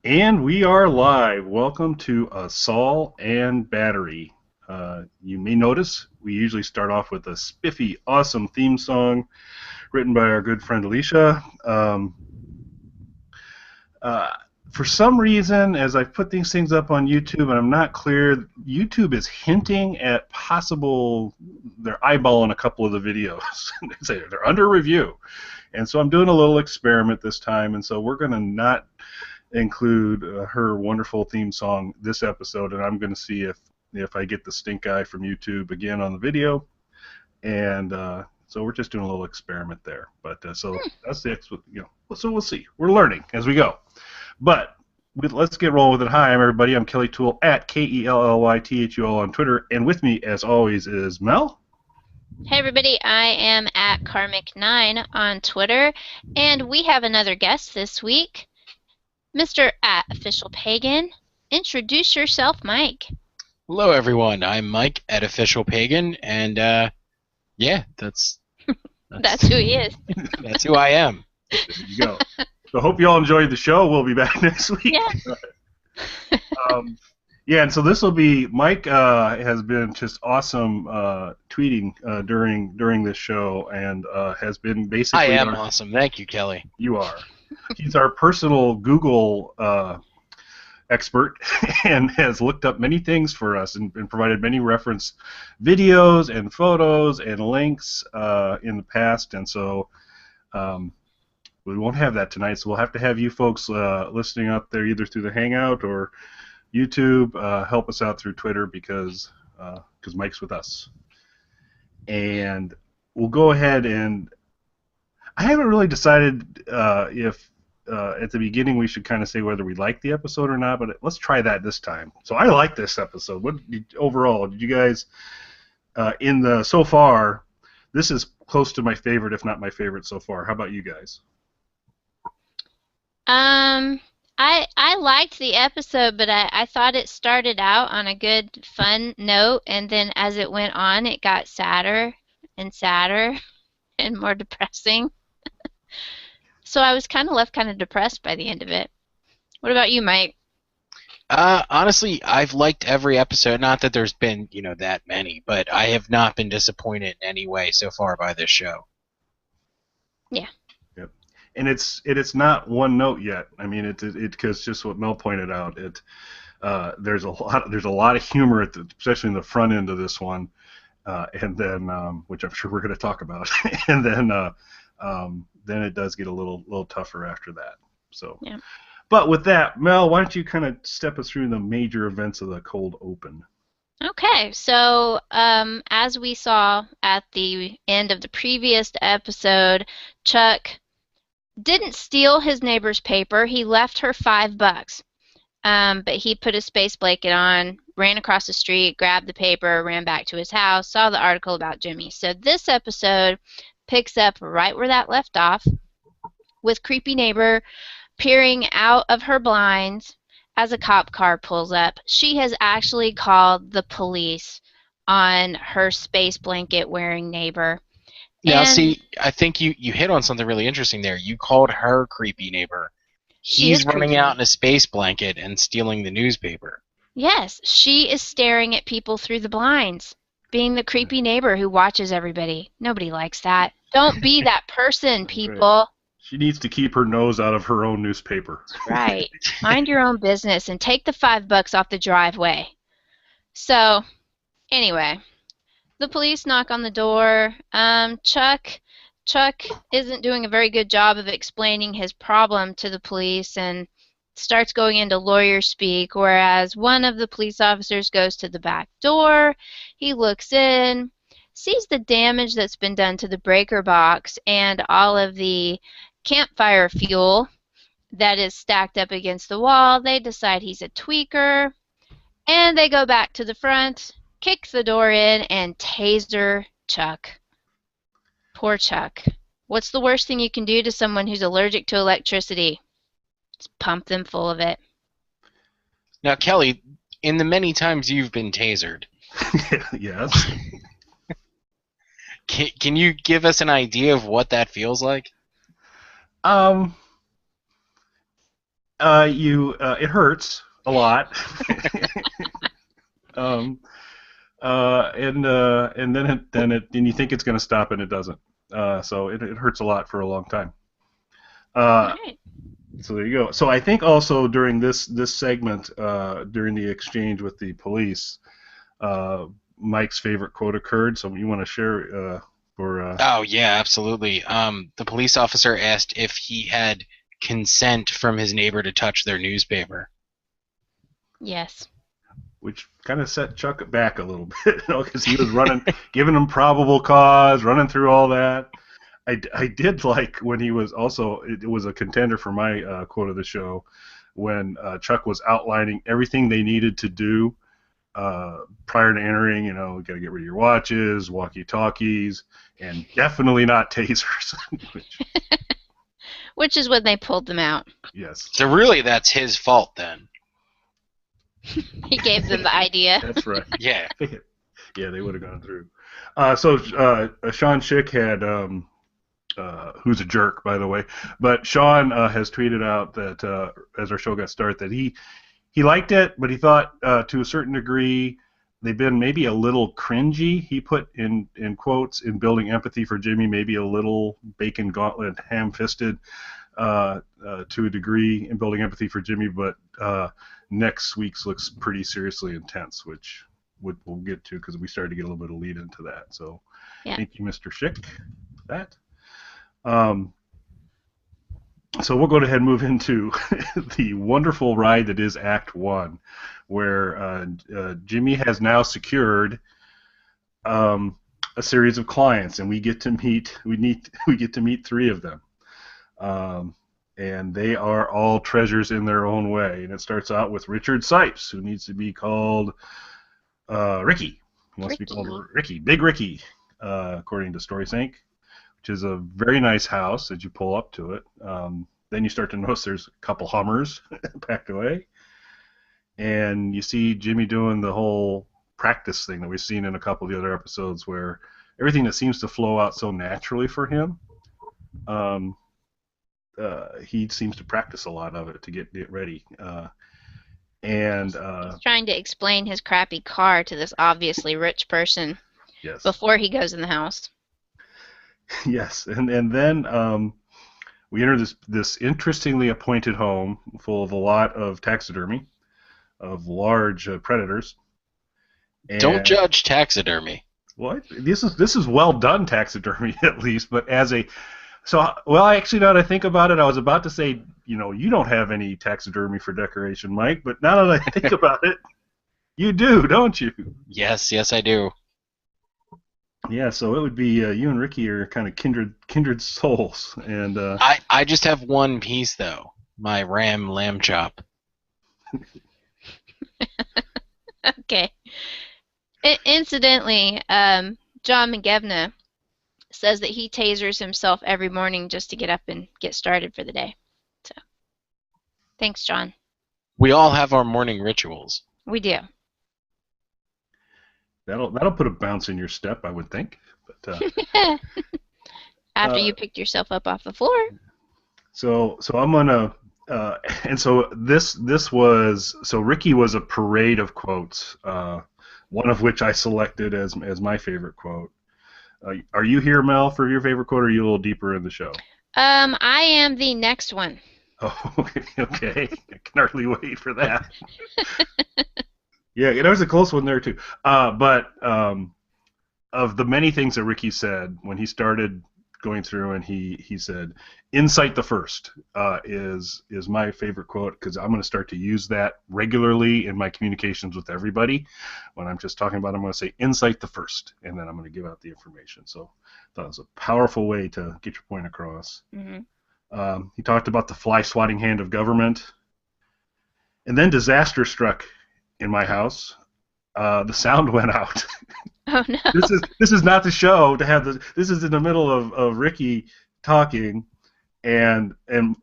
And we are live. Welcome to Saul and Battery. You may notice we usually start off with a spiffy, awesome theme song written by our good friend Alicia. Uh, for some reason, as I've put these things up on YouTube and I'm not clear, YouTube is hinting at possible, they're eyeballing a couple of the videos. They say they're under review. And so I'm doing a little experiment this time, and so we're going to not include her wonderful theme song this episode, and I'm going to see if I get the stink eye from YouTube again on the video, and so we're just doing a little experiment there. But so that's the so we'll see. We're learning as we go, but let's get rolling with it. Hi, everybody. I'm Kelly Toole at KELLYTHUL on Twitter, and with me, as always, is Mel. Hey everybody, I am at Karmic9 on Twitter, and we have another guest this week, Mr. at Official Pagan. Introduce yourself, Mike. Hello everyone, I'm Mike at Official Pagan, and yeah, that's who he is. That's who I am. There you go. So hope you all enjoyed the show. We'll be back next week. Yeah. Yeah, and so this will be, Mike has been just awesome tweeting during this show, and has been basically... I am awesome. Thank you, Kelly. You are. He's our personal Google expert and has looked up many things for us and provided many reference videos and photos and links in the past, and so we won't have that tonight, so we'll have to have you folks listening out there either through the Hangout or YouTube, help us out through Twitter because Mike's with us. And we'll go ahead and I haven't really decided if at the beginning we should kind of say whether we like the episode or not, but let's try that this time. So I like this episode. Overall, did you guys so far, this is close to my favorite, if not my favorite so far. How about you guys? I liked the episode, but I thought it started out on a good, fun note, and then as it went on, it got sadder and sadder and more depressing. So I was kind of left kind of depressed by the end of it. What about you, Mike? Honestly, I've liked every episode. Not that there's been, that many, but I have not been disappointed in any way so far by this show. Yeah. And it's not one note yet. I mean, because just what Mel pointed out, there's a lot of humor especially in the front end of this one, and then which I'm sure we're going to talk about, and then it does get a little tougher after that. So, yeah. But with that, Mel, why don't you kind of step us through the major events of the cold open? Okay, so as we saw at the end of the previous episode, Chuck didn't steal his neighbor's paper. He left her $5. But he put a space blanket on, ran across the street, grabbed the paper, ran back to his house, saw the article about Jimmy. So this episode picks up right where that left off, with creepy neighbor peering out of her blinds as a cop car pulls up. She has actually called the police on her space blanket wearing neighbor. Now, see, I think you hit on something really interesting there. You called her creepy neighbor. He's running out in a space blanket and stealing the newspaper. Yes, she is staring at people through the blinds, being the creepy neighbor who watches everybody. Nobody likes that. Don't be that person, people. Right. She needs to keep her nose out of her own newspaper. Right. Mind your own business and take the $5 off the driveway. So, anyway. The police knock on the door. Chuck isn't doing a very good job of explaining his problem to the police and starts going into lawyer speak, whereas one of the police officers goes to the back door. He looks in, sees the damage that's been done to the breaker box and all of the campfire fuel that is stacked up against the wall. They decide he's a tweaker, and they go back to the front, kick the door in, and taser Chuck. Poor Chuck. What's the worst thing you can do to someone who's allergic to electricity? Just pump them full of it. Now, Kelly, in the many times you've been tasered... Yes. Can you give us an idea of what that feels like? It hurts a lot. um, and then you think it's going to stop and it doesn't. So it hurts a lot for a long time. Right. So there you go. So I think also during this segment, during the exchange with the police, Mike's favorite quote occurred. So you want to share for? Oh yeah, absolutely. The police officer asked if he had consent from his neighbor to touch their newspaper. Yes. Which kind of set Chuck back a little bit, because he was running, giving him probable cause, running through all that. I did like when he was also, it was a contender for my quote of the show, when Chuck was outlining everything they needed to do prior to entering. You know, got to get rid of your watches, walkie-talkies, and definitely not tasers. Which is when they pulled them out. Yes. So really, that's his fault then. He gave them the idea. That's right. Yeah. Yeah, they would have gone through. So Sean Schick had, who's a jerk, by the way, but Sean has tweeted out that as our show got started, that he liked it, but he thought to a certain degree they've been maybe a little cringy. He put in quotes, in building empathy for Jimmy, maybe a little bacon gauntlet, ham-fisted to a degree in building empathy for Jimmy, but next week's looks pretty seriously intense, which we'll get to because we started to get a little bit of lead into that. So yeah. Thank you, Mr. Schick, for that. So we'll go ahead and move into the wonderful ride that is Act 1, where Jimmy has now secured a series of clients, and we get to meet 3 of them. And they are all treasures in their own way. And it starts out with Richard Sipes, who needs to be called Ricky. He wants to be called Ricky, Big Ricky, according to StorySync, which is a very nice house as you pull up to it. Then you start to notice there's a couple Hummers packed away. And you see Jimmy doing the whole practice thing that we've seen in a couple of the other episodes, where everything that seems to flow out so naturally for him, he seems to practice a lot of it to get ready. He's trying to explain his crappy car to this obviously rich person. Yes. Before he goes in the house. Yes, and then we enter this interestingly appointed home full of a lot of taxidermy, of large predators. And, don't judge taxidermy. Well, this is well done taxidermy at least, but actually, now that I think about it, I was about to say, you don't have any taxidermy for decoration, Mike, but now that I think about it, you do, don't you? Yes, I do. Yeah, so it would be you and Ricky are kind of kindred souls, and I just have one piece though, my lamb chop. Okay. Incidentally, John McGevna says that he tasers himself every morning just to get up and get started for the day. So, thanks, John. We all have our morning rituals. We do. That'll put a bounce in your step, I would think. But after you picked yourself up off the floor. So I'm gonna and so this was, so Ricky was a parade of quotes. One of which I selected as my favorite quote. Are you here, Mel, for your favorite quote, or are you a little deeper in the show? I am the next one. Oh, okay. I can hardly wait for that. Yeah, there was a close one there too. But of the many things that Ricky said when he started going through, and he said, "Insight the first," is my favorite quote, because I'm going to start to use that regularly in my communications with everybody. When I'm just talking about it, I'm going to say, "Insight the first," and then I'm going to give out the information. So I thought it was a powerful way to get your point across. Mm-hmm. He talked about the fly-swatting hand of government. And then disaster struck in my house. The sound went out. Oh no! This is not the show to have this. This is in the middle of Ricky talking, and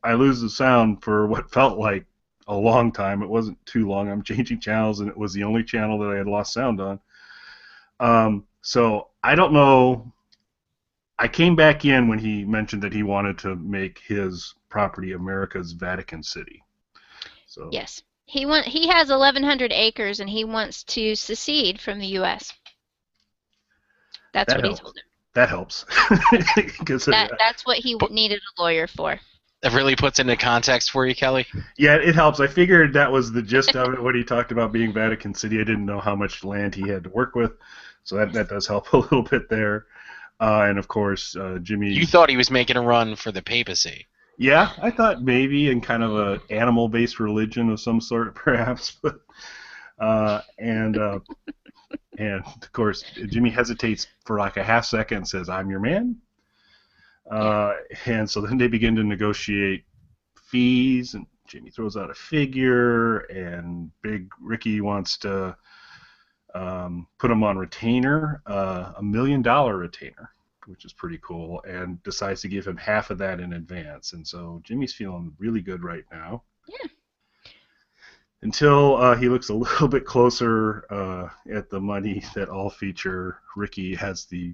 I lose the sound for what felt like a long time. It wasn't too long. I'm changing channels, and it was the only channel that I had lost sound on. So I don't know. I came back in when he mentioned that he wanted to make his property America's Vatican City. So Yes. He has 1,100 acres and he wants to secede from the U.S. That's that what he helps. told him. That helps. 'Cause, That's what he needed a lawyer for. That really puts into context for you, Kelly. yeah, it helps. I figured that was the gist of it when he talked about being Vatican City. I didn't know how much land he had to work with, so that does help a little bit there. And of course, Jimmy. You thought he was making a run for the papacy. Yeah, I thought maybe in kind of a animal-based religion of some sort, perhaps. But and of course, Jimmy hesitates for like a half second and says, "I'm your man." And so then they begin to negotiate fees, and Jimmy throws out a figure, and Big Ricky wants to put him on retainer, $1 million retainer, which is pretty cool, and decides to give him half of that in advance. And so Jimmy's feeling really good right now. Yeah. Until he looks a little bit closer at the money that all feature. Ricky has the,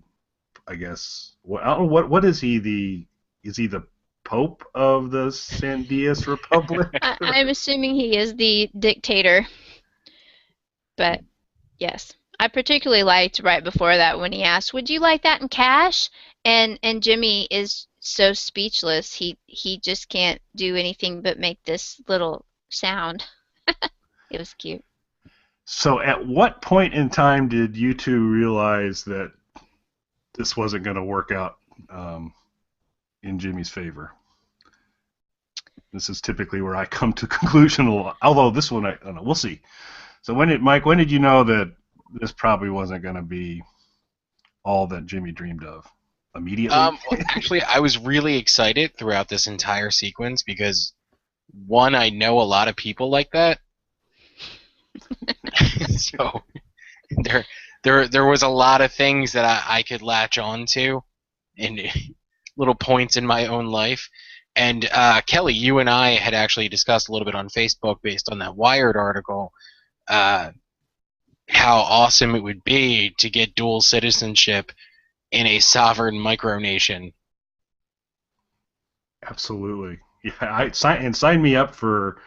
I guess, I don't know, what is he? Is he the Pope of the Sandias Republic? I'm assuming he is the dictator. But yes. I particularly liked right before that when he asked, "Would you like that in cash?" And Jimmy is so speechless. He just can't do anything but make this little sound. It was cute. So at what point in time did you two realize that this wasn't going to work out in Jimmy's favor? This is typically where I come to conclusion. Although this one, I don't know. We'll see. So Mike, when did you know that this probably wasn't going to be all that Jimmy dreamed of? Immediately? Well, actually, I was really excited throughout this entire sequence because, one, I know a lot of people like that. So there was a lot of things that I could latch on to and little points in my own life. And Kelly, you and I had actually discussed a little bit on Facebook based on that Wired article how awesome it would be to get dual citizenship in a sovereign micronation. Absolutely. Yeah, sign me up for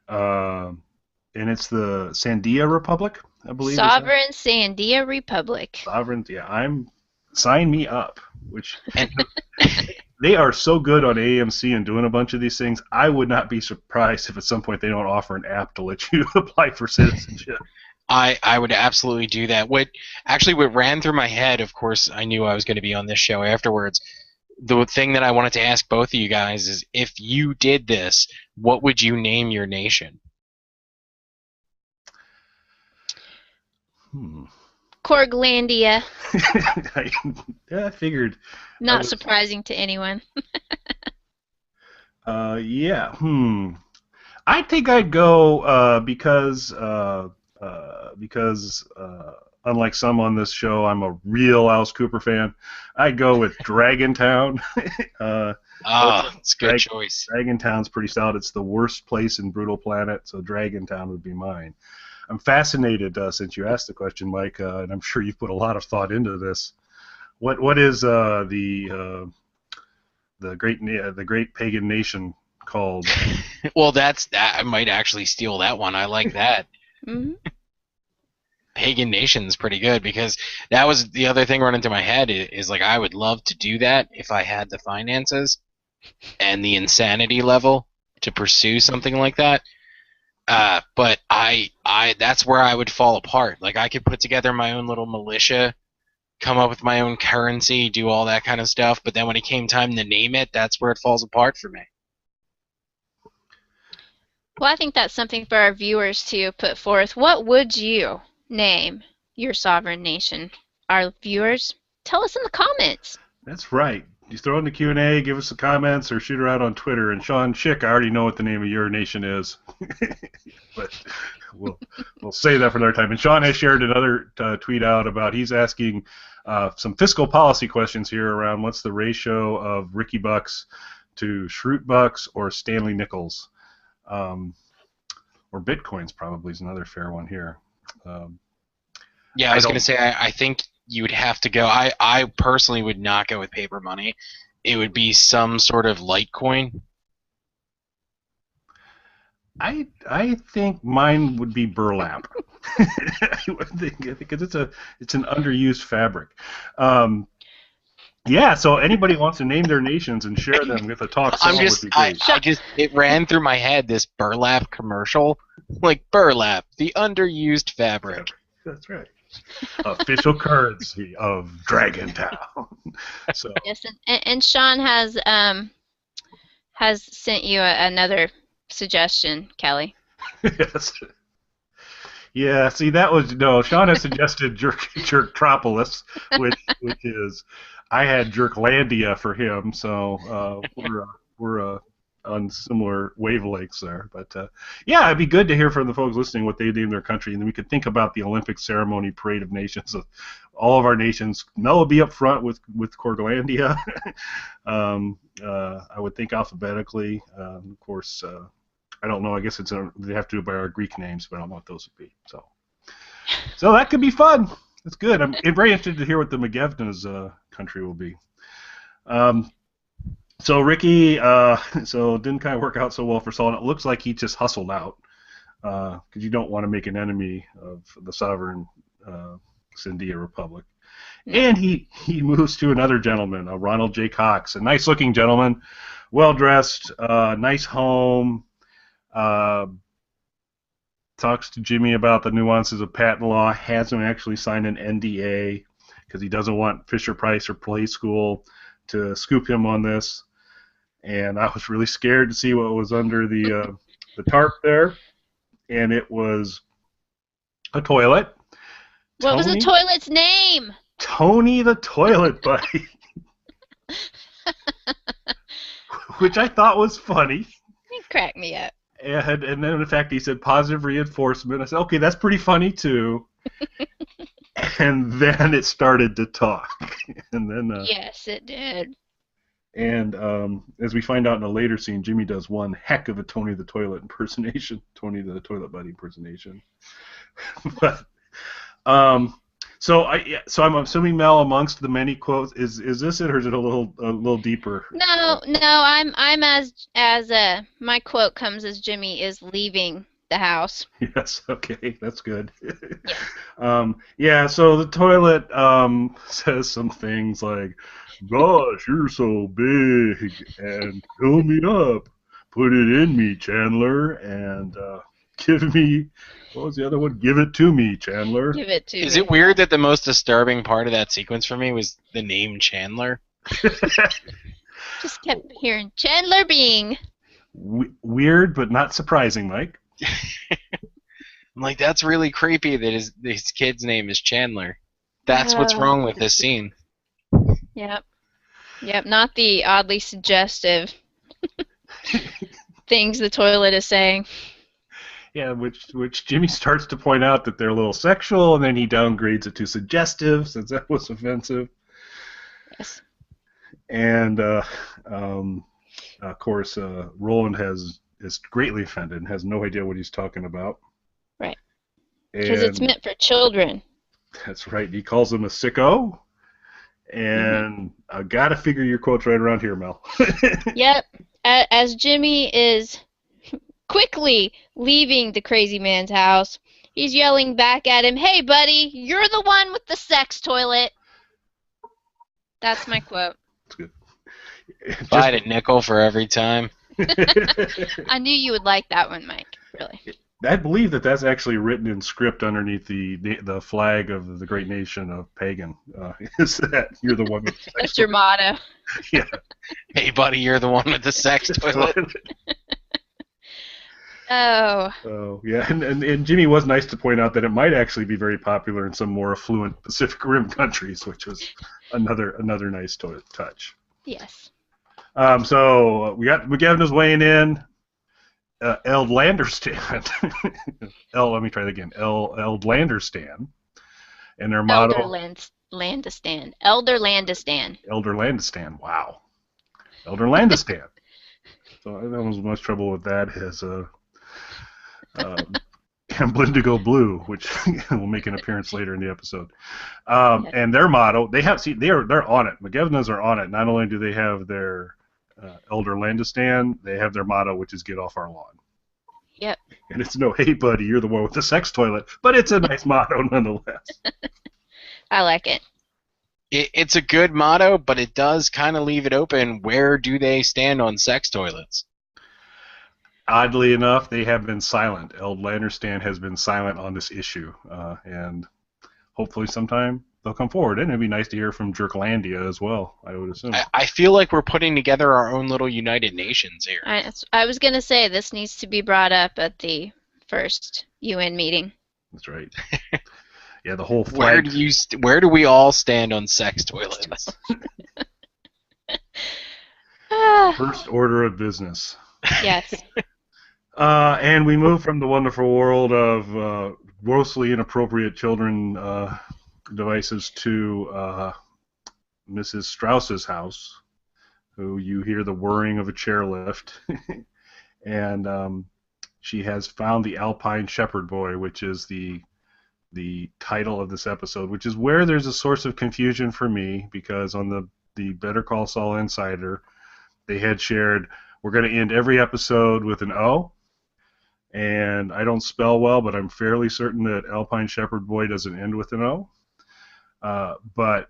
and it's the Sandia Republic, I believe. Sovereign Sandia Republic. Sovereign, yeah, sign me up. And they are so good on AMC and doing a bunch of these things. I would not be surprised if at some point they don't offer an app to let you apply for citizenship. I would absolutely do that. What ran through my head, of course, I knew I was going to be on this show afterwards. The thing that I wanted to ask both of you guys is, if you did this, what would you name your nation? Korglandia. I figured. Not surprising to anyone. Yeah. I think I'd go because unlike some on this show, I'm a real Alice Cooper fan. I'd go with Dragontown. It's a good choice. Dragontown's pretty solid. It's the worst place in Brutal Planet, so Dragontown would be mine. I'm fascinated since you asked the question, Mike, and I'm sure you've put a lot of thought into this. What is the great pagan nation called? Well, I might actually steal that one. I like that. Mm-hmm. Pagan nation's pretty good, because that was the other thing running through my head is like, I would love to do that if I had the finances and the insanity level to pursue something like that. But I that's where I would fall apart. Like, I could put together my own little militia, come up with my own currency, do all that kind of stuff, but then when it came time to name it, that's where it falls apart for me. Well, I think that's something for our viewers to put forth. What would you name your sovereign nation? Our viewers, tell us in the comments. That's right. You throw in the Q&A, give us the comments, or shoot her out on Twitter. And Sean Schick, I already know what the name of your nation is. But we'll save that for another time. And Sean has shared another tweet out about, he's asking some fiscal policy questions here around what's the ratio of Ricky Bucks to Schrute Bucks or Stanley Nickels. Or Bitcoins probably is another fair one here. Yeah, I was going to say, I think you would have to go. I personally would not go with paper money. It would be some sort of Litecoin. I think mine would be burlap. I would think because it's an underused fabric. Um, yeah, so anybody wants to name their nations and share them with a talk song would be great. It ran through my head, this burlap commercial. Like, burlap, the underused fabric. That's right. Official currency of Dragon Town. So Yes, and Sean has sent you another suggestion, Kelly. yes. Yeah, see that was no. Sean has suggested Jerktropolis, which is I had Jerklandia for him, so we're on similar wavelengths there. But yeah, it'd be good to hear from the folks listening what they name their country, and then we could think about the Olympic ceremony parade of nations of all of our nations. Mel would be up front with Corglandia. I would think alphabetically. Of course, I don't know. I guess they have to do it by our Greek names, but I don't know what those would be. So that could be fun. That's good. I'm very interested to hear what the McGevna's country will be. So Ricky, so it didn't kind of work out so well for Saul, and it looks like he just hustled out because you don't want to make an enemy of the sovereign Sandia Republic. And he moves to another gentleman, Ronald J. Cox, a nice-looking gentleman, well-dressed, nice home. Talks to Jimmy about the nuances of patent law, has him actually sign an NDA because he doesn't want Fisher-Price or Play School to scoop him on this. And I was really scared to see what was under the tarp there, and it was a toilet. What was the toilet's name? Tony the Toilet Buddy, which I thought was funny. It cracked me up. And then, in fact, he said positive reinforcement. I said, okay, that's pretty funny, too. And then it started to talk. And then yes, it did. And as we find out in a later scene, Jimmy does one heck of a Tony the Toilet impersonation. Tony the Toilet Buddy impersonation. But so I'm assuming, Mel, amongst the many quotes, is this it, or is it a little deeper? No, I'm as my quote comes as Jimmy is leaving the house. Yes, okay, that's good. Yeah, so the toilet says some things like, "Gosh, you're so big, and fill me up, put it in me, Chandler, and give me." What was the other one? Give it to me, Chandler. Give it to me. Is it weird that the most disturbing part of that sequence for me was the name Chandler? Just kept hearing Chandler Bing. Weird, but not surprising, Mike. I'm like, that's really creepy that his kid's name is Chandler. That's what's wrong with this scene. Yep, not the oddly suggestive things the toilet is saying. Yeah, which Jimmy starts to point out that they're a little sexual, and then he downgrades it to suggestive, since that was offensive. Yes. And of course, Roland is greatly offended and has no idea what he's talking about. Right. Because it's meant for children. That's right. He calls him a sicko. And I gotta figure your quote's right around here, Mel. Yep. As Jimmy is quickly leaving the crazy man's house, he's yelling back at him, "Hey, buddy, you're the one with the sex toilet." That's my quote. That's good. If I had a nickel for every time. I knew you would like that one, Mike. Really. I believe that's actually written in script underneath the flag of the great nation of Pagan. Is that you're the one with the sex That's your motto. Yeah. Hey, buddy, you're the one with the sex toilet. Oh. Oh, yeah, and Jimmy was nice to point out that it might actually be very popular in some more affluent Pacific Rim countries, which was another nice touch. Yes. So we got McGevna's weighing in. Eldlanderstan. Let me try that again. Eldlanderstan. And their motto. Elderlandistan. Elderlandistan. Elderlandistan. Wow. Elderlandistan. So I don't have much trouble with that as Blindigo Blue, which will make an appearance later in the episode. And their motto, they're on it. McGevna's are on it. Not only do they have their Elderlandistan, they have their motto, which is "Get off our lawn." Yep. And it's no, hey, buddy, you're the one with the sex toilet. But it's a nice motto nonetheless. I like it. It's a good motto, but it does kind of leave it open. Where do they stand on sex toilets? Oddly enough, they have been silent. Eldlanderstan has been silent on this issue. And hopefully sometime they'll come forward. And it'd be nice to hear from Jerklandia as well, I would assume. I feel like we're putting together our own little United Nations here. I was going to say this needs to be brought up at the first UN meeting. That's right. Yeah, the whole flag. Where do we all stand on sex toilets? First order of business. Yes. And we move from the wonderful world of grossly inappropriate children devices to Mrs. Strauss's house, who you hear the whirring of a chairlift, and she has found the Alpine Shepherd Boy, which is the title of this episode, which is where there's a source of confusion for me, because on the Better Call Saul Insider, they had shared, we're going to end every episode with an O, and I don't spell well, but I'm fairly certain that Alpine Shepherd Boy doesn't end with an O. But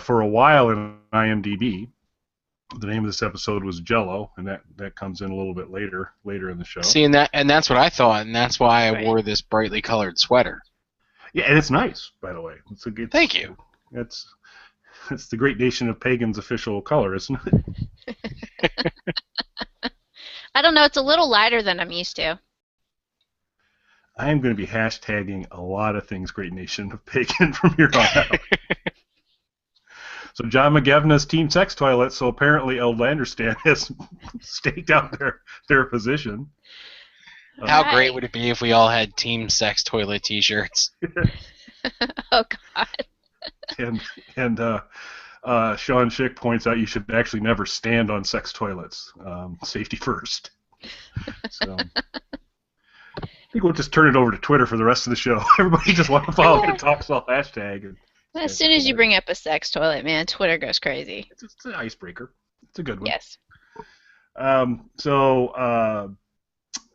for a while in IMDb, the name of this episode was Jello, and that comes in a little bit later in the show. See, and that's what I thought, and that's why I wore this brightly colored sweater. Yeah, and it's nice, by the way. Thank you. It's the Great Nation of Pagan's official color, isn't it? I don't know. It's a little lighter than I'm used to. I am going to be hashtagging a lot of things Great Nation of Pagan from here on out. So John McGavna's Team Sex Toilet, so apparently Eldlanderstan has staked out their position. How great would it be if we all had Team Sex Toilet t-shirts? Oh, God. And Sean Schick points out you should actually never stand on sex toilets. Safety first. So I think we'll just turn it over to Twitter for the rest of the show. Everybody just want to follow the Talk Saul hashtag. As soon as you bring up a sex toilet, man, Twitter goes crazy. It's an icebreaker. It's a good one. Yes. So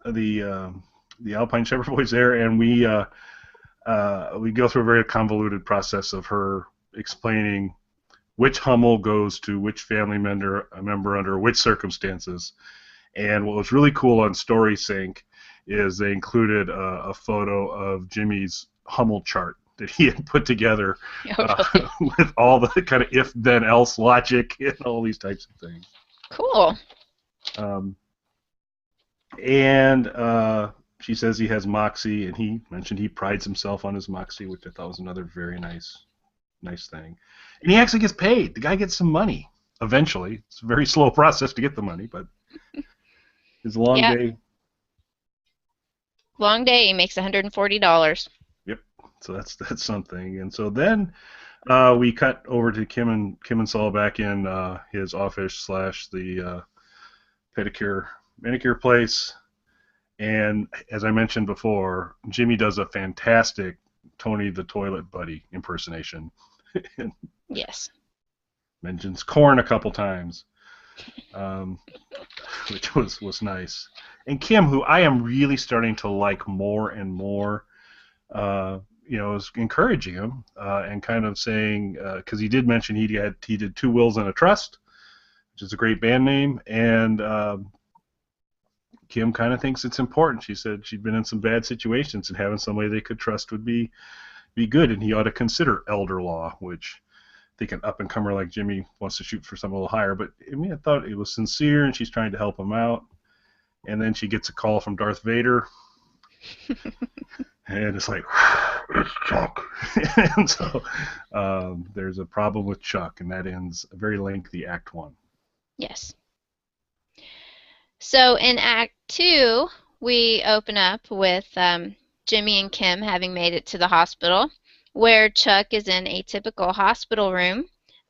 the Alpine Shepherd Boy's there, and we go through a very convoluted process of her explaining which Hummel goes to which family member under which circumstances. And what was really cool on StorySync is they included a photo of Jimmy's Hummel chart that he had put together with all the kind of if-then-else logic and all these types of things. Cool. And she says he has moxie, and he mentioned he prides himself on his moxie, which I thought was another very nice thing. And he actually gets paid. The guy gets some money eventually. It's a very slow process to get the money, but it's a long day. Long day. He makes $140. Yep. So that's something. And so then we cut over to Kim and Saul back in his office / the manicure place. And as I mentioned before, Jimmy does a fantastic Tony the Toilet Buddy impersonation. Yes. Mentions corn a couple times, which was nice. And Kim, who I am really starting to like more and more, is encouraging him and kind of saying, because he did mention he did 2 Wills and a Trust, which is a great band name, and Kim kind of thinks it's important. She said she'd been in some bad situations, and having somebody they could trust would be good, and he ought to consider elder law, which I think an up-and-comer like Jimmy wants to shoot for something a little higher. But I mean, I thought it was sincere, and she's trying to help him out. And then she gets a call from Darth Vader, and it's like, it's Chuck. And so there's a problem with Chuck, and that ends a very lengthy Act 1. Yes. So in Act 2, we open up with Jimmy and Kim having made it to the hospital, where Chuck is in a typical hospital room.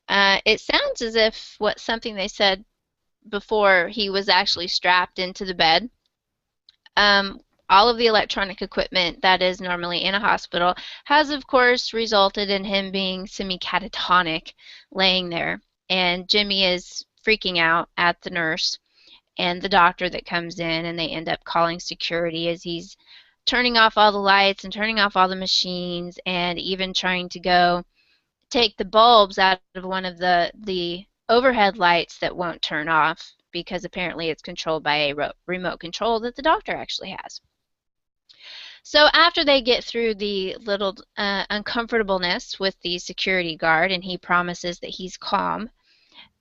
It sounds as if something they said before he was actually strapped into the bed. All of the electronic equipment that is normally in a hospital has, of course, resulted in him being semi-catatonic laying there. And Jimmy is freaking out at the nurse. and the doctor that comes in, and they end up calling security as he's turning off all the lights and turning off all the machines, and even trying to go take the bulbs out of one of the overhead lights that won't turn off because apparently it's controlled by a remote control that the doctor actually has. So after they get through the little uncomfortableness with the security guard and he promises that he's calm,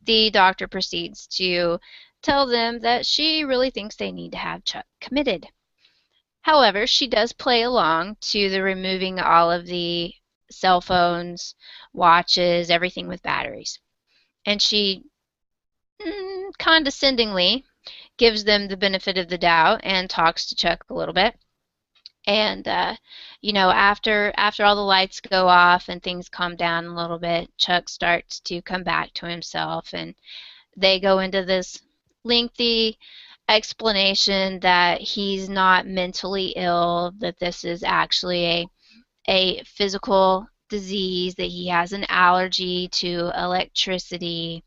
the doctor proceeds to tell them that she really thinks they need to have Chuck committed. However, she does play along to the removing all of the cell phones, watches, everything with batteries. And she condescendingly gives them the benefit of the doubt and talks to Chuck a little bit. And after all the lights go off and things calm down a little bit, Chuck starts to come back to himself, and they go into this lengthy explanation that he's not mentally ill, that this is actually a physical disease, that he has an allergy to electricity,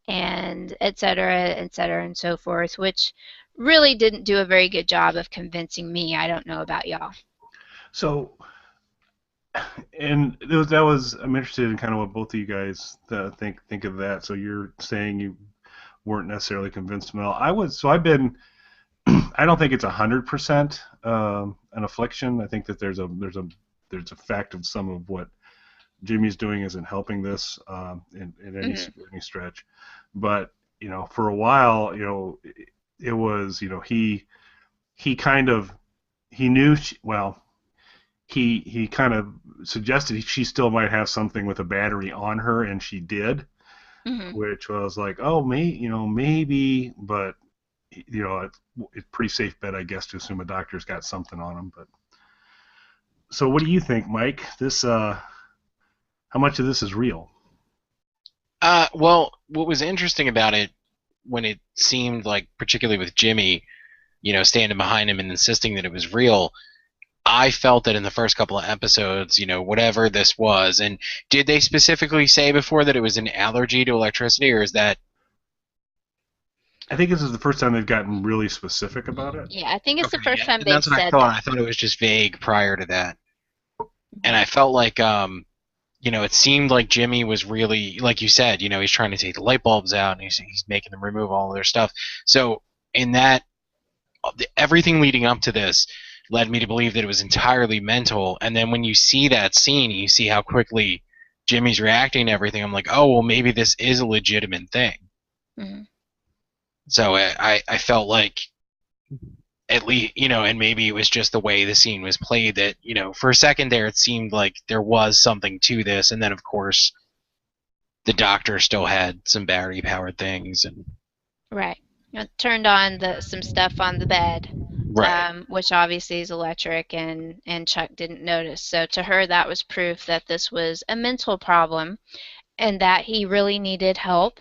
and et cetera, and so forth, which really didn't do a very good job of convincing me. I don't know about y'all. So, and that was I'm interested in kind of what both of you guys think of that. So you're saying you weren't necessarily convinced, Mel. I was. So I've been. I don't think it's 100% an affliction. I think that there's a fact of some of what Jimmy's doing isn't helping this in any stretch. But for a while, it was he kind of he knew he kind of suggested she still might have something with a battery on her, and she did, which was like, oh, maybe, but it's pretty safe bet, I guess, to assume a doctor's got something on him. But so, what do you think, Mike? This how much of this is real? Well, what was interesting about it when it seemed like, particularly with Jimmy, standing behind him and insisting that it was real, I felt that in the first couple of episodes, whatever this was, and did they specifically say before that it was an allergy to electricity, or is that? I think this is the first time they've gotten really specific about it. Yeah, I think it's the first time they've that's what said I thought. that. I thought it was just vague prior to that, and I felt like, it seemed like Jimmy was really, like you said, he's trying to take the light bulbs out, and he's making them remove all of their stuff. So in that, everything leading up to this led me to believe that it was entirely mental. And then when you see that scene, you see how quickly Jimmy's reacting to everything. I'm like, oh, well, maybe this is a legitimate thing. Mm-hmm. So I felt like, at least, and maybe it was just the way the scene was played that, for a second there, it seemed like there was something to this. And then, of course, the doctor still had some battery-powered things. And right. Turned on some stuff on the bed. Right. Which obviously is electric, and Chuck didn't notice. So to her, that was proof that this was a mental problem and that he really needed help.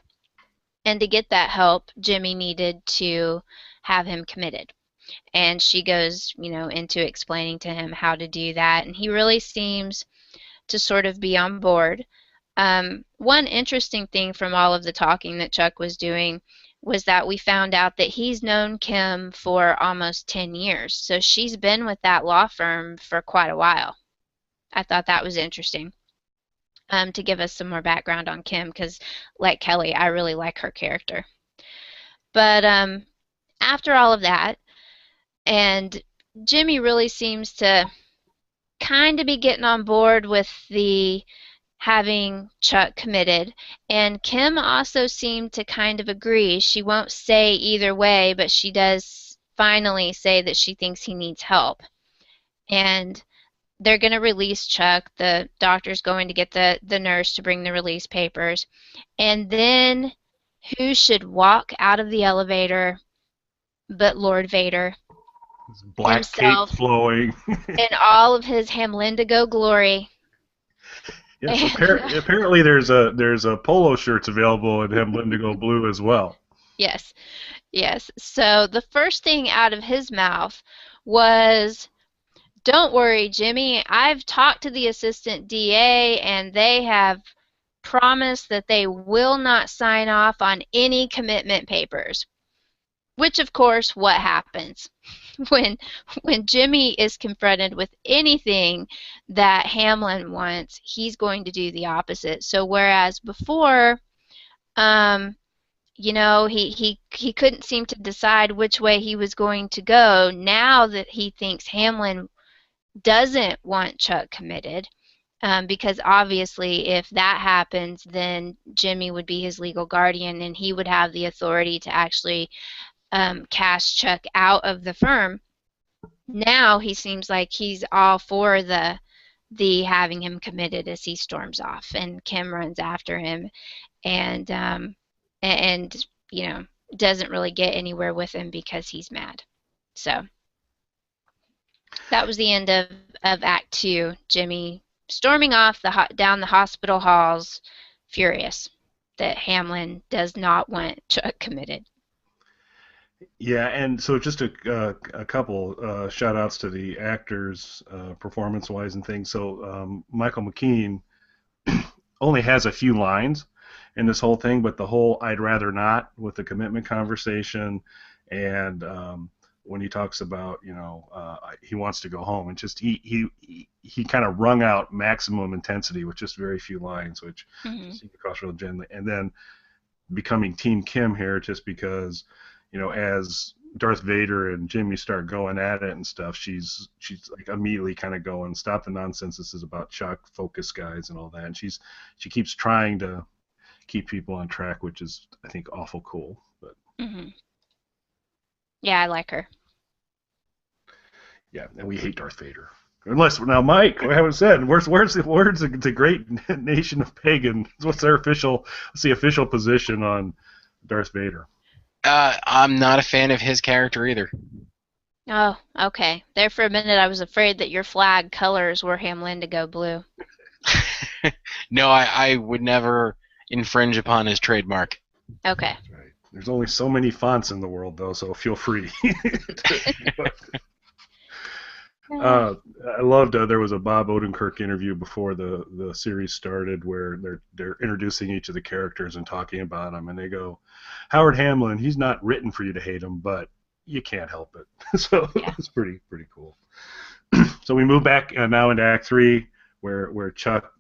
And to get that help, Jimmy needed to have him committed. And she goes, into explaining to him how to do that. And he really seems to sort of be on board. One interesting thing from all of the talking that Chuck was doing was that we found out that he's known Kim for almost 10 years. So she's been with that law firm for quite a while. I thought that was interesting to give us some more background on Kim, because like Kelly, I really like her character. But after all of that, and Jimmy really seems to kind of be getting on board with the having Chuck committed, and Kim also seemed to kind of agree. She won't say either way, but she does finally say that she thinks he needs help. And they're going to release Chuck. The doctor's going to get the nurse to bring the release papers. And then who should walk out of the elevator but Lord Vader? His black himself, cape flowing. in all of his Hamlindigo glory. Yes, apparently there's a polo shirts available in Hamlindigo blue as well. Yes. So the first thing out of his mouth was, "Don't worry, Jimmy. I've talked to the assistant DA, and they have promised that they will not sign off on any commitment papers." Which, of course, what happens? When when Jimmy is confronted with anything that Hamlin wants, he's going to do the opposite. So whereas before, um, he couldn't seem to decide which way he was going to go, now that he thinks Hamlin doesn't want Chuck committed, because obviously if that happens, then Jimmy would be his legal guardian and he would have the authority to actually cast Chuck out of the firm. Now he seems like he's all for the having him committed as he storms off, and Kim runs after him, and and doesn't really get anywhere with him because he's mad. So that was the end of Act 2. Jimmy storming off down the hospital halls, furious that Hamlin does not want Chuck committed. Yeah, and so just a couple shout outs to the actors, performance wise and things. So Michael McKean only has a few lines in this whole thing, but the whole "I'd rather not" with the commitment conversation, and when he talks about he wants to go home, and just he kind of wrung out maximum intensity with just very few lines, which just came across real gently, and then becoming Team Kim here just because as Darth Vader and Jimmy start going at it and stuff, she's like immediately kind of going, stop the nonsense. This is about Chuck, focus, guys, and all that. And she keeps trying to keep people on track, which is, I think, awful cool. But yeah, I like her. Yeah, and we hate Darth Vader. Unless now, Mike, we haven't said where's the great nation of pagans? What's the official position on Darth Vader? I'm not a fan of his character either. Oh, okay. There for a minute I was afraid that your flag colors were Hamlindigo blue. No, I would never infringe upon his trademark. Okay. That's right. There's only so many fonts in the world, though, so feel free. I loved there was a Bob Odenkirk interview before the series started where they're introducing each of the characters and talking about them, and they go, Howard Hamlin, he's not written for you to hate him, but you can't help it. So it's pretty cool. So we move back now into Act 3 where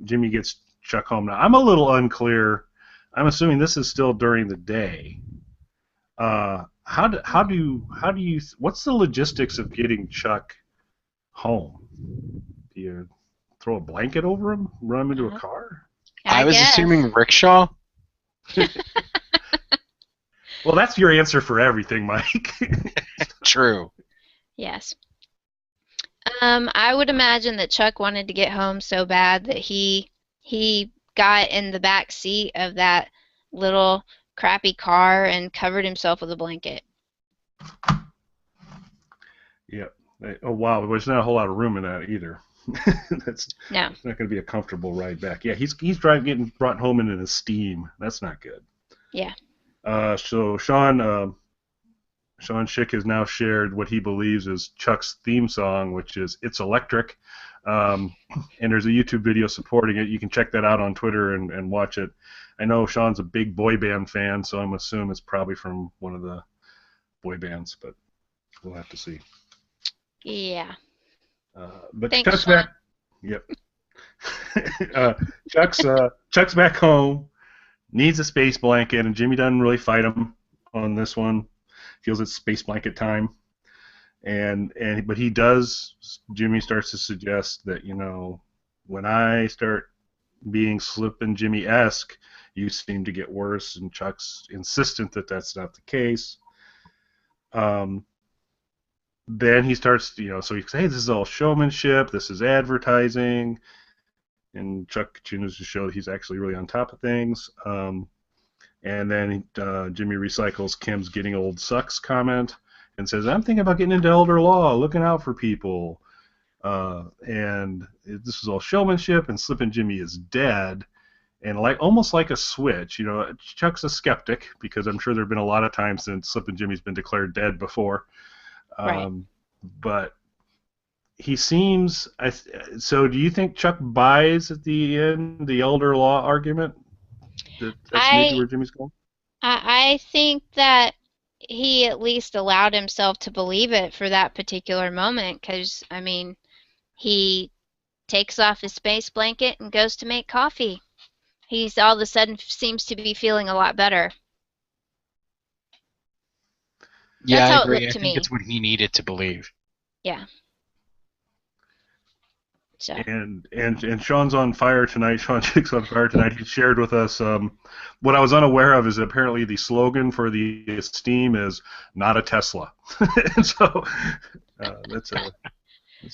Jimmy gets Chuck home. Now I'm a little unclear. I'm assuming this is still during the day. How do you what's the logistics of getting Chuck home? Do you throw a blanket over him, run him into a car? I was assuming rickshaw. Well, that's your answer for everything, Mike. True. Yes. I would imagine that Chuck wanted to get home so bad that he got in the back seat of that little crappy car and covered himself with a blanket. Yep. Oh wow, there's not a whole lot of room in that either. It's not going to be a comfortable ride back. Yeah, he's getting brought home in a steam. That's not good. Yeah. So Sean Schick has now shared what he believes is Chuck's theme song, which is "It's Electric," and there's a YouTube video supporting it. You can check that out on Twitter and watch it. I know Sean's a big boy band fan, so I'm assuming it's probably from one of the boy bands, but we'll have to see. Yeah. But Thanks, Chuck's Sean. back. Yep. Chuck's back home. Needs a space blanket, and Jimmy doesn't really fight him on this one. Feels it's space blanket time, but he does. Jimmy starts to suggest that when I start being Slippin' Jimmy-esque, you seem to get worse, and Chuck's insistent that that's not the case. Then he starts, so he says, hey, this is all showmanship, this is advertising, and Chuck continues to show that he's actually really on top of things. And then Jimmy recycles Kim's "getting old sucks" comment and says, I'm thinking about getting into elder law, looking out for people. And this is all showmanship, and Slippin' Jimmy is dead. And almost like a switch, Chuck's a skeptic because I'm sure there have been a lot of times since Slippin' Jimmy's been declared dead before. Right. But he seems. So, do you think Chuck buys at the end the elder law argument? That's maybe where Jimmy's going. I think that he at least allowed himself to believe it for that particular moment, because, I mean, he takes off his space blanket and goes to make coffee. He's all of a sudden seems to be feeling a lot better. Yeah, That's I how it agree. looked I to think me. it's what he needed to believe. Yeah. So. And Sean's on fire tonight. Sean Chick's on fire tonight. He shared with us what I was unaware of is apparently the slogan for the Esteem is "Not a Tesla," and so that's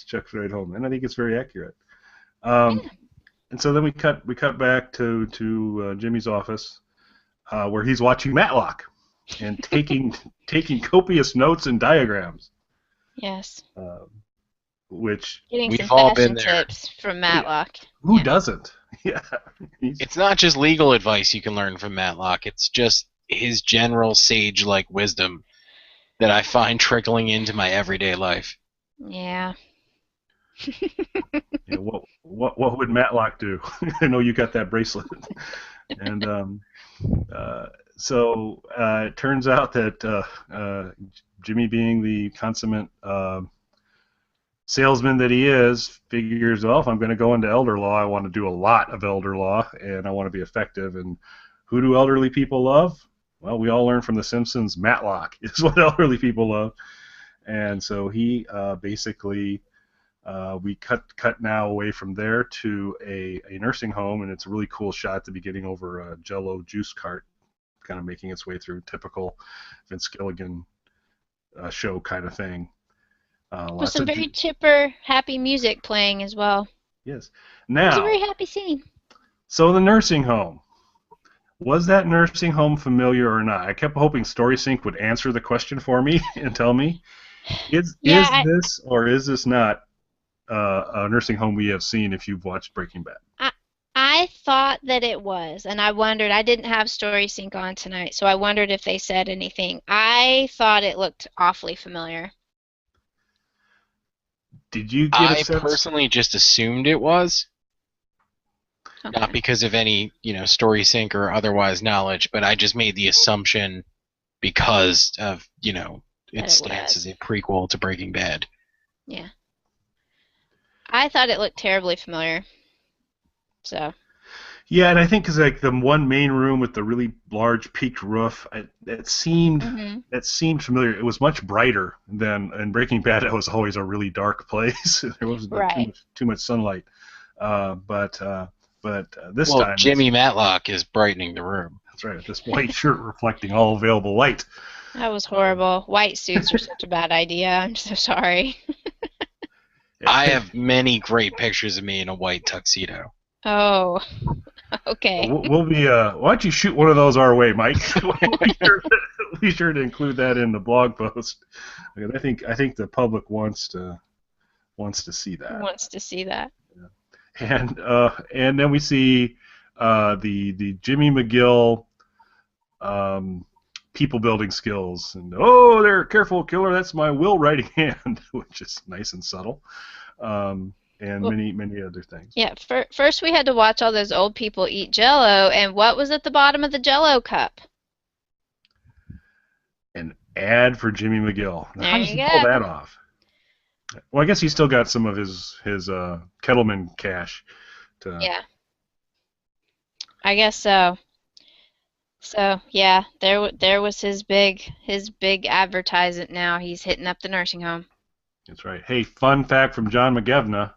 Chuck's right home, and I think it's very accurate. Yeah. And so then we cut back to Jimmy's office where he's watching Matlock and taking copious notes and diagrams. Yes. Which Getting some We've all fashion been there. tips from Matlock. who Yeah. doesn't? Yeah. It's not just legal advice you can learn from Matlock. It's just his general sage-like wisdom that I find trickling into my everyday life. Yeah. You know, what would Matlock do? I know you got that bracelet, and so it turns out that Jimmy, being the consummate salesman that he is, figures, well, if I'm going to go into elder law, I want to do a lot of elder law, and I want to be effective. And who do elderly people love? Well, we all learn from The Simpsons. Matlock is what elderly people love, and so he basically. We cut now away from there to a nursing home, and it's a really cool shot at the beginning over a Jell-O juice cart, kind of making its way through typical Vince Gilligan show kind of thing. With some very chipper, happy music playing as well. Yes. It was a Now, very happy scene. so the nursing home. Was that nursing home familiar or not? I kept hoping StorySync would answer the question for me and tell me, is this or is this not a nursing home we have seen if you've watched Breaking Bad? I thought that it was, and I wondered, I didn't have StorySync on tonight, so I wondered if they said anything. I thought it looked awfully familiar. Did you get a sense? I personally just assumed it was, Okay. not because of any, story sync or otherwise knowledge, but I just made the assumption because of, it stands as a prequel to Breaking Bad. Yeah. I thought it looked terribly familiar. So. Yeah, and I think because like the one main room with the really large peaked roof, that seemed familiar. It was much brighter than in Breaking Bad. It was always a really dark place. There wasn't too much sunlight. But this time, Jimmy Matlock is brightening the room. That's right. This white shirt reflecting all available light. That was horrible. White suits are such a bad idea. I'm so sorry. I have many great pictures of me in a white tuxedo. Oh, okay. We'll be. Why don't you shoot one of those our way, Mike? Be sure to include that in the blog post. I think the public wants to see that. Wants to see that. Yeah. And then we see the Jimmy McGill people building skills, and there, careful, killer, that's my will writing hand, which is nice and subtle. And many other things. Yeah, first we had to watch all those old people eat Jell-O, and what was at the bottom of the Jell-O cup? An ad for Jimmy McGill. How does he There you pull go. that off? Well, I guess he's still got some of his Kettleman cash. Yeah. I guess so. So yeah, there was his big advertisement. Now he's hitting up the nursing home. That's right. Hey, fun fact from John McGevna.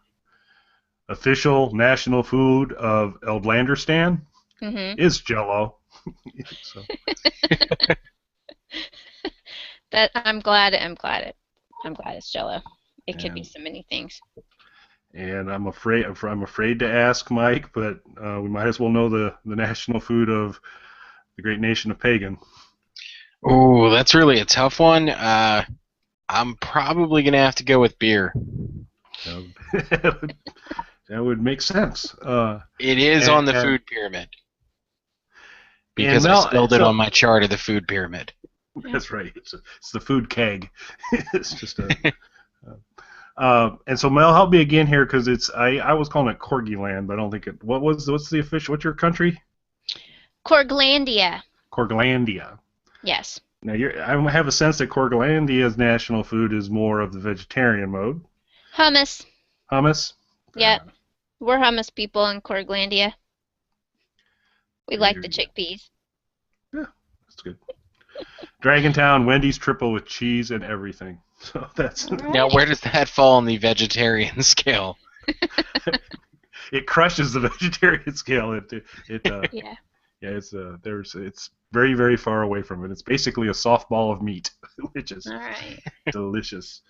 Official national food of Eldlanderstan is Jell-O. So. That I'm glad it's Jell-O. It could be so many things. And I'm afraid to ask Mike, but we might as well know the national food of the great nation of Pagan. Oh, that's really a tough one. I'm probably gonna have to go with beer. That would make sense. It is on the food pyramid. Because I spelled it on my chart of the food pyramid. That's right. It's the food keg. It's just a. And so Mel, help me again here, because I was calling it Corgi Land, but I don't think it. What's the official? What's your country? Corglandia. Corglandia. Yes. Now, I have a sense that Corglandia's national food is more of the vegetarian mode. Hummus. Hummus? Fair Yep. enough. We're hummus people in Corglandia. We like There the you go. chickpeas. Yeah, that's good. Dragontown, Wendy's triple with cheese and everything. So that's All Now, right. where does that fall on the vegetarian scale? it crushes the vegetarian scale. It Yeah. yeah, it's very very far away from it. It's basically a softball of meat, which is All right. delicious.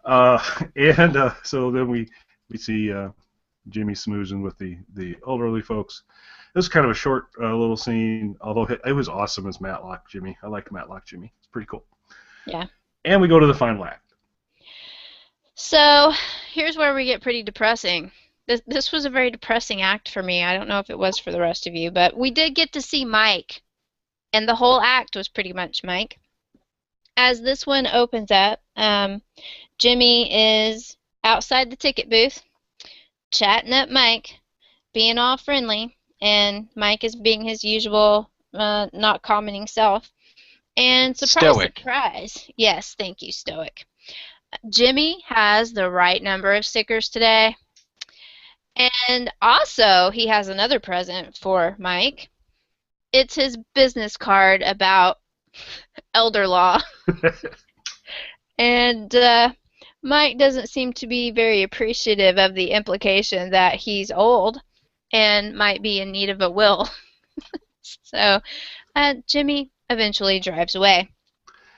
Uh, and so then we see Jimmy smoozing with the elderly folks. This is kind of a short little scene, although it was awesome as Matlock Jimmy. I liked Matlock Jimmy. It's pretty cool. Yeah. And we go to the final act. So here's where we get pretty depressing. This was a very depressing act for me. I don't know if it was for the rest of you, but we did get to see Mike, and the whole act was pretty much Mike. As this one opens up, Jimmy is outside the ticket booth, chatting up Mike, being all friendly, and Mike is being his usual, not commenting self. And surprise, Stoic. surprise. Yes, thank you, Stoic. Jimmy has the right number of stickers today. And also, he has another present for Mike. It's his business card about elder law. And Mike doesn't seem to be very appreciative of the implication that he's old and might be in need of a will. So Jimmy eventually drives away.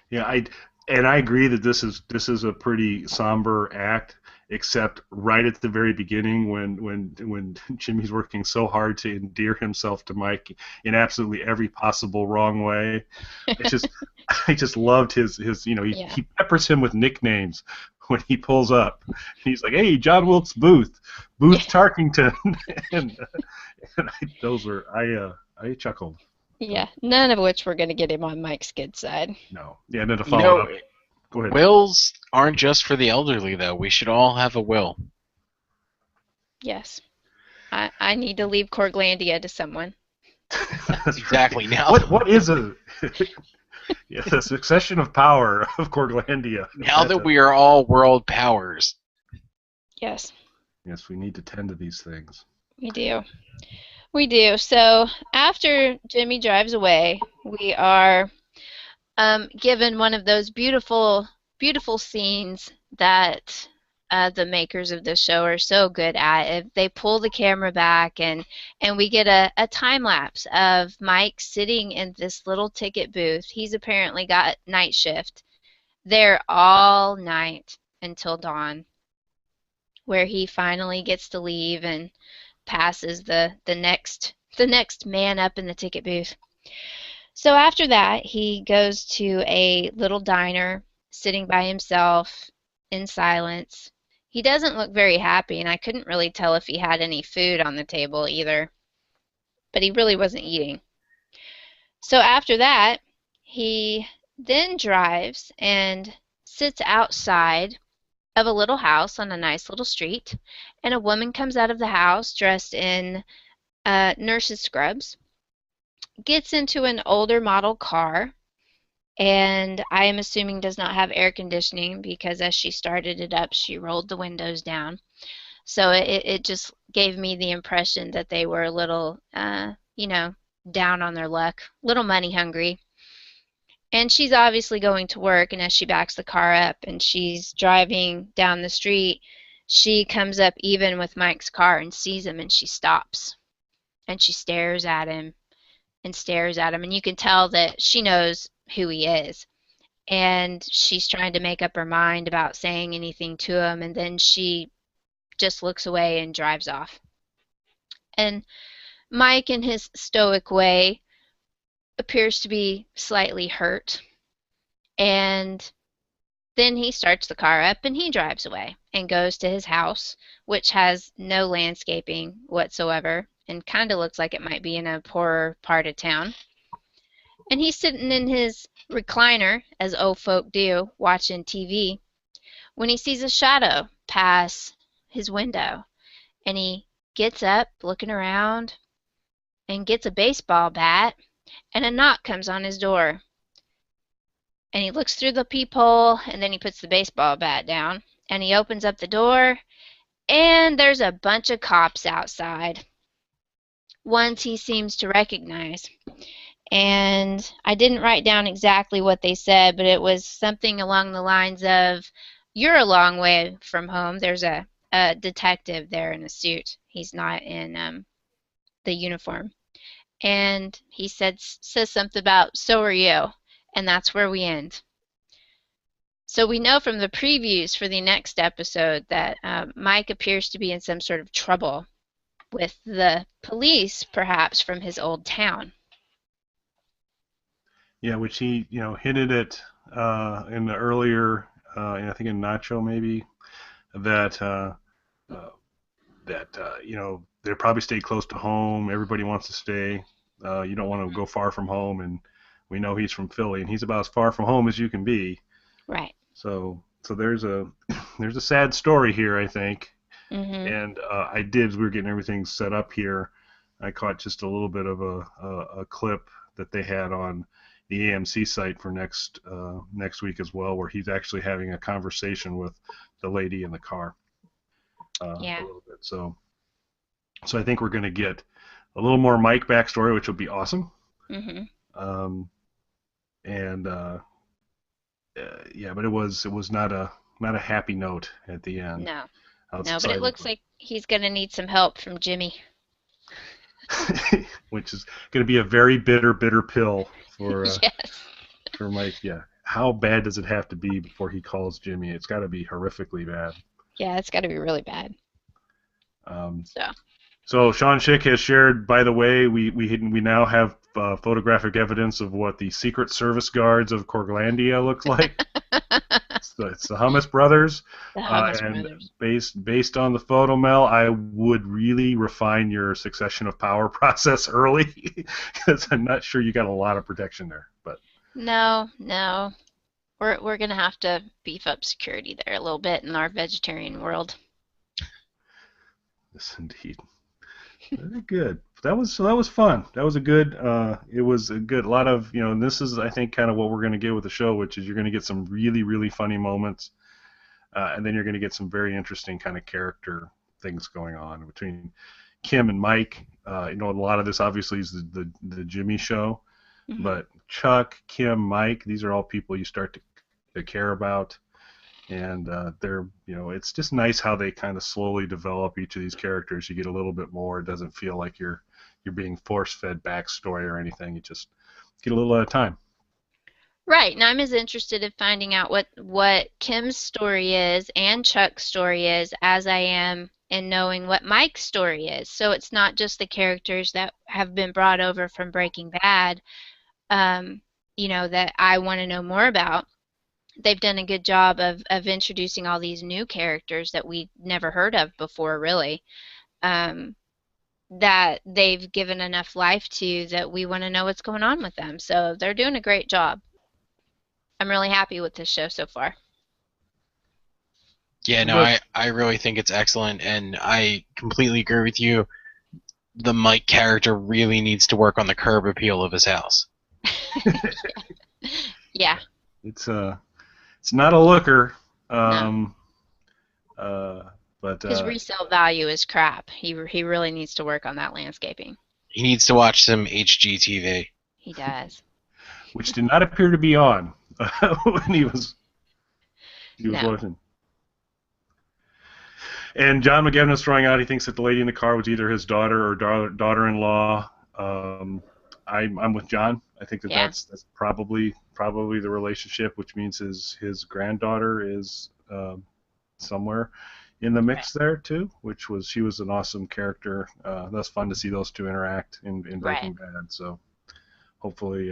Yeah, I agree that this is a pretty somber act, except right at the very beginning when Jimmy's working so hard to endear himself to Mike in absolutely every possible wrong way. It's just I just loved his Yeah. he peppers him with nicknames when he pulls up. He's like, "Hey, John Wilkes Booth, Booth Tarkington," and, I chuckled. Yeah, none of which we're going to get him on Mike's good side. No, yeah, and then to You follow it know, up. Go ahead. wills aren't just for the elderly, though. We should all have a will. Yes. I need to leave Corglandia to someone. That's Exactly. right. Now, What is a yeah, the succession of power of Corglandia? now that we are all world powers, Yes, Yes, we need to tend to these things. we do. We do. So after Jimmy drives away, we are given one of those beautiful, beautiful scenes that the makers of the show are so good at. They pull the camera back, and we get a time lapse of Mike sitting in this little ticket booth. He's apparently got night shift there all night until dawn, where he finally gets to leave and passes the next man up in the ticket booth. So after that, he goes to a little diner, sitting by himself in silence. He doesn't look very happy, and I couldn't really tell if he had any food on the table either, but he really wasn't eating. So after that, he then drives and sits outside of a little house on a nice little street, and a woman comes out of the house dressed in nurse's scrubs, gets into an older model car, and I am assuming does not have air conditioning because as she started it up, she rolled the windows down. So it just gave me the impression that they were a little, down on their luck, little money hungry. And she's obviously going to work, and as she backs the car up and she's driving down the street, she comes up even with Mike's car and sees him, and she stops. And she stares at him and stares at him, and you can tell that she knows who he is. And she's trying to make up her mind about saying anything to him, and then she just looks away and drives off. And Mike, in his stoic way, appears to be slightly hurt. And then he starts the car up and he drives away and goes to his house, which has no landscaping whatsoever and kind of looks like it might be in a poorer part of town. And he's sitting in his recliner, as old folk do, watching TV, when he sees a shadow pass his window. And he gets up, looking around, and gets a baseball bat, and a knock comes on his door. And he looks through the peephole, and then he puts the baseball bat down, and he opens up the door, and there's a bunch of cops outside. Ones he seems to recognize. And I didn't write down exactly what they said, but it was something along the lines of, "You're a long way from home." There's a detective there in a suit. He's not in the uniform. And he says something about, "So are you." And that's where we end. So we know from the previews for the next episode that Mike appears to be in some sort of trouble with the police, perhaps from his old town. Yeah, which he, hinted at in the earlier, I think in Nacho maybe, that they probably stay close to home. Everybody wants to stay. You don't want to go far from home, and we know he's from Philly, and he's about as far from home as you can be. Right. So there's a there's a sad story here, I think. Mm-hmm. And we were getting everything set up here. I caught just a little bit of a clip that they had on the AMC site for next week as well, where he's actually having a conversation with the lady in the car. Yeah. A little bit. So I think we're going to get a little more Mike backstory, which will be awesome. Mm-hmm. But it was not a happy note at the end. No, but it looks like he's going to need some help from Jimmy. Which is going to be a very bitter pill for Yes. for Mike. Yeah. How bad does it have to be before he calls Jimmy? It's got to be horrifically bad. Yeah, it's got to be really bad. So Sean Schick has shared. By the way, we now have photographic evidence of what the Secret Service guards of Corglandia look like. It's the Hummus Brothers. The Hummus and Brothers. based on the photo, Mel, I would really refine your succession of power process early, because I'm not sure you got a lot of protection there. But No. We're going to have to beef up security there a little bit in our vegetarian world. yes, indeed. Very good. That was fun. That was a good. It was a good. A lot of and this is, I think, kind of what we're going to get with the show, which is you're going to get some really really funny moments, and then you're going to get some very interesting kind of character things going on between Kim and Mike. A lot of this obviously is the Jimmy show, Mm-hmm. but Chuck, Kim, Mike, these are all people you start to care about. And they're, it's just nice how they kind of slowly develop each of these characters. You get a little bit more. It doesn't feel like you're being force-fed backstory or anything. You just get a little at a time. Right, and I'm as interested in finding out what Kim's story is and Chuck's story is as I am in knowing what Mike's story is. So it's not just the characters that have been brought over from Breaking Bad, that I want to know more about. They've done a good job of introducing all these new characters that we never heard of before, really, that they've given enough life to that we want to know what's going on with them. So they're doing a great job. I'm really happy with this show so far. Yeah, no, I really think it's excellent, and I completely agree with you. The Mike character really needs to work on the curb appeal of his house. Yeah. It's not a looker, No. but His resale value is crap. He really needs to work on that landscaping. He needs to watch some HGTV. He does. Which did not appear to be on when he was watching. And John McGavin is throwing out, he thinks that the lady in the car was either his daughter or daughter-in-law. I'm with John. I think that's probably the relationship, which means his granddaughter is somewhere in the mix there too. She was an awesome character. That's fun to see those two interact in Breaking Bad. So hopefully,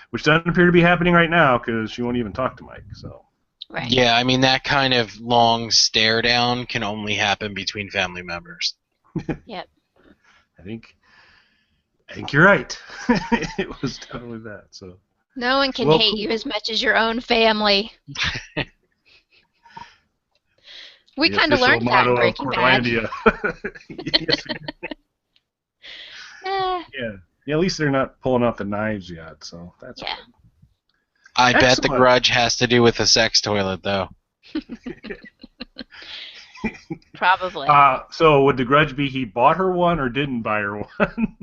which doesn't appear to be happening right now because she won't even talk to Mike. So. Right. Yeah, I mean that kind of long stare down can only happen between family members. Yep. I think you're right. It was totally that. So. No one can hate you as much as your own family. We kind of learned that in Breaking Bad. Yes. Yeah. At least they're not pulling out the knives yet, so that's good. I bet the Excellent. grudge has to do with the sex toilet, though. Probably. So would the grudge be he bought her one or didn't buy her one?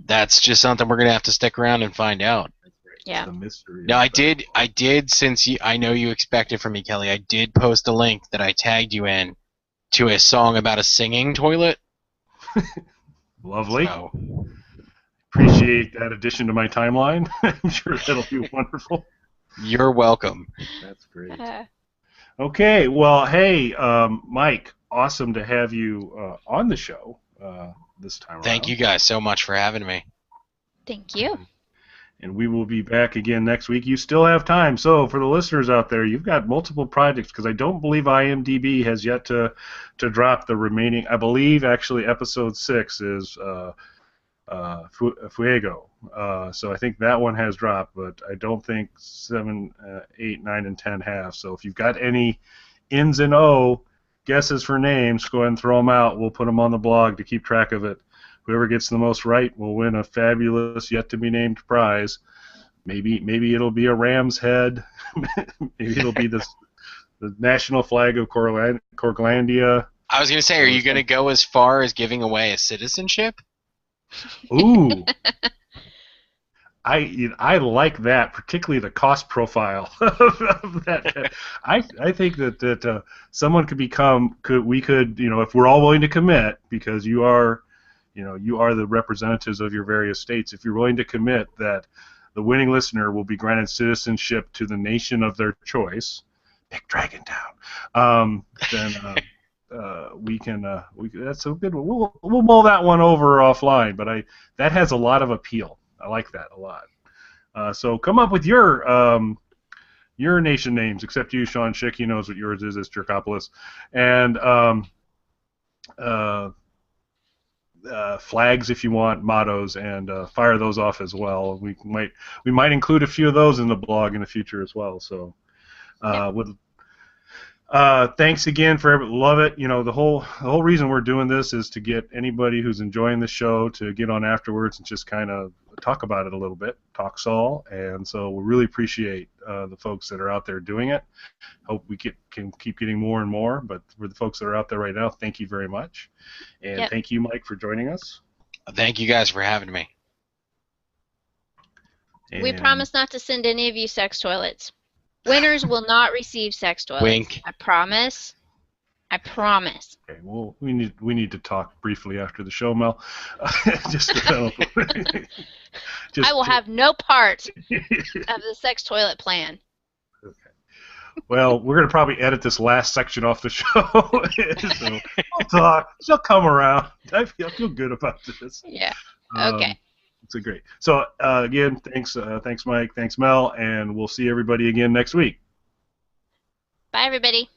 That's just something we're gonna have to stick around and find out. Yeah. The mystery. No, I did. Since I know you expected from me, Kelly, I did post a link that I tagged you in to a song about a singing toilet. Lovely. So, Appreciate that addition to my timeline. I'm sure that'll be wonderful. you're welcome. That's great. Okay, well, hey, Mike, awesome to have you on the show this time around. Thank you guys so much for having me. Thank you. And we will be back again next week. You still have time. So for the listeners out there, you've got multiple projects because I don't believe IMDb has yet to drop the remaining. I believe actually episode 6 is Fuego. So I think that one has dropped, but I don't think 7, 8, 9, and 10 have. So if you've got any ins and O guesses for names, go ahead and throw them out. We'll put them on the blog to keep track of it. Whoever gets the most right will win a fabulous, yet-to-be-named prize. Maybe it'll be a ram's head. Maybe it'll be the national flag of Corglandia. I was gonna say, are you gonna go as far as giving away a citizenship? Ooh. I like that, particularly the cost profile of that. I think that someone could we could if we're all willing to commit, because you are the representatives of your various states. If you're willing to commit that the winning listener will be granted citizenship to the nation of their choice, pick Dragontown, then we can that's a good one. We'll mull that one over offline, but that has a lot of appeal. I like that a lot. So come up with your nation names, except you, Sean Schick. He knows what yours is. It's Jerkopolis. And flags if you want, mottos, and fire those off as well. We might include a few of those in the blog in the future as well. So thanks again for love it. The whole reason we're doing this is to get anybody who's enjoying the show to get on afterwards and just kind of talk about it a little bit, talk Saul. And so we really appreciate the folks that are out there doing it. Hope we can keep getting more and more. But for the folks that are out there right now, thank you very much. And thank you, Mike, for joining us. Thank you guys for having me. We promise not to send any of you sex toilets. Winners will not receive sex toilets. Wink. I promise. I promise. Okay. Well, we need to talk briefly after the show, Mel. I will have no part of the sex toilet plan. Okay. Well, we're going to probably edit this last section off the show. So we'll talk. She'll come around. I feel good about this. Yeah. Okay. It's great. So again, thanks Mike, thanks Mel, and we'll see everybody again next week. Bye, everybody.